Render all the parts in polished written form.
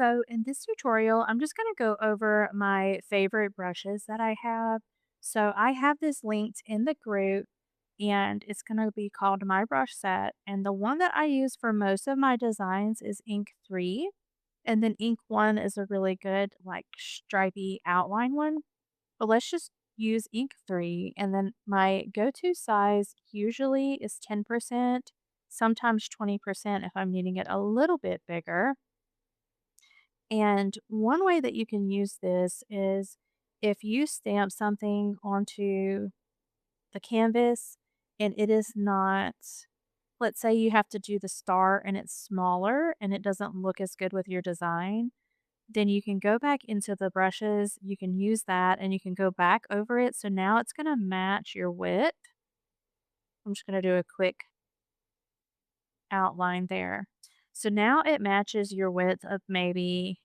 So in this tutorial, I'm just going to go over my favorite brushes that I have. So I have this linked in the group and it's going to be called My Brush Set. And the one that I use for most of my designs is Ink 3. And then Ink 1 is a really good like stripy outline one. But let's just use Ink 3. And then my go-to size usually is 10%, sometimes 20% if I'm needing it a little bit bigger. And one way that you can use this is if you stamp something onto the canvas and it is not, let's say you have to do the star and it's smaller and it doesn't look as good with your design, then you can go back into the brushes, you can use that and you can go back over it. So now it's going to match your width. I'm just going to do a quick outline there. So now it matches your width of maybe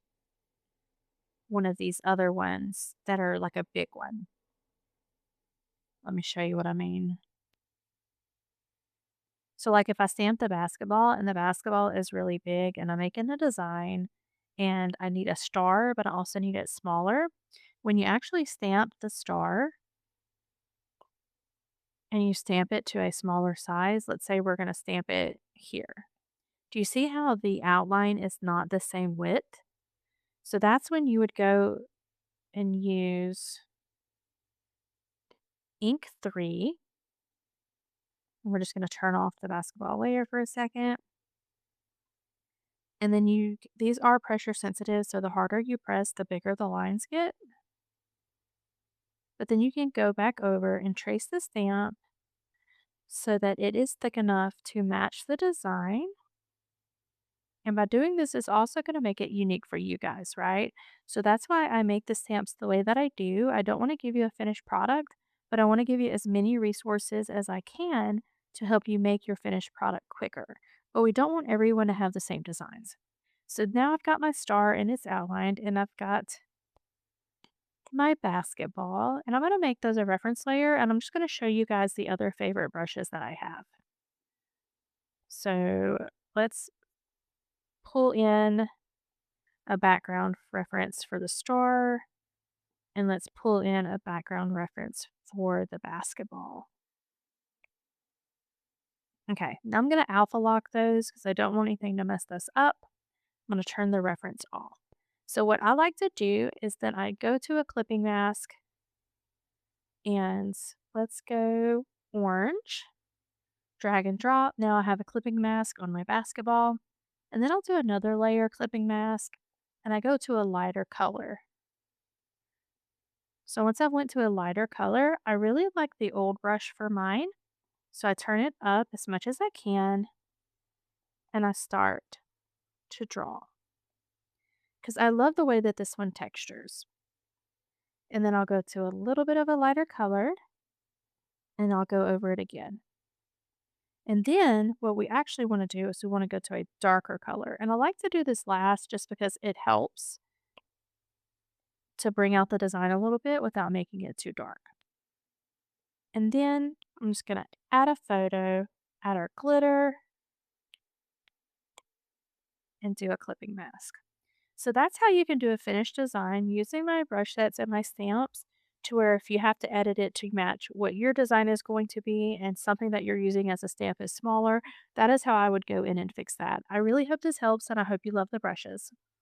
one of these other ones that are like a big one. Let me show you what I mean. So, like if I stamp the basketball and the basketball is really big and I'm making a design and I need a star, but I also need it smaller. When you actually stamp the star and you stamp it to a smaller size, let's say we're going to stamp it here. Do you see how the outline is not the same width? So that's when you would go and use ink 3. We're just going to turn off the basketball layer for a second. And then these are pressure sensitive, so the harder you press, the bigger the lines get. But then you can go back over and trace the stamp so that it is thick enough to match the design. And by doing this, it's also going to make it unique for you guys, right? So that's why I make the stamps the way that I do. I don't want to give you a finished product, but I want to give you as many resources as I can to help you make your finished product quicker. But we don't want everyone to have the same designs. So now I've got my star and it's outlined, and I've got my basketball, and I'm going to make those a reference layer, and I'm just going to show you guys the other favorite brushes that I have. So let's pull in a background reference for the star, and let's pull in a background reference for the basketball. Okay, now I'm going to alpha lock those because I don't want anything to mess this up. I'm going to turn the reference off. So what I like to do is that I go to a clipping mask and let's go orange, drag and drop. Now I have a clipping mask on my basketball, and then I'll do another layer clipping mask and I go to a lighter color. So once I went to a lighter color, I really like the old brush for mine. So I turn it up as much as I can and I start to draw because I love the way that this one textures. And then I'll go to a little bit of a lighter color and I'll go over it again. And then what we actually want to do is we want to go to a darker color. And I like to do this last just because it helps to bring out the design a little bit without making it too dark. And then I'm just going to add a photo, add our glitter, and do a clipping mask. So that's how you can do a finished design using my brush sets and my stamps, to where if you have to edit it to match what your design is going to be and something that you're using as a stamp is smaller, that is how I would go in and fix that. I really hope this helps and I hope you love the brushes.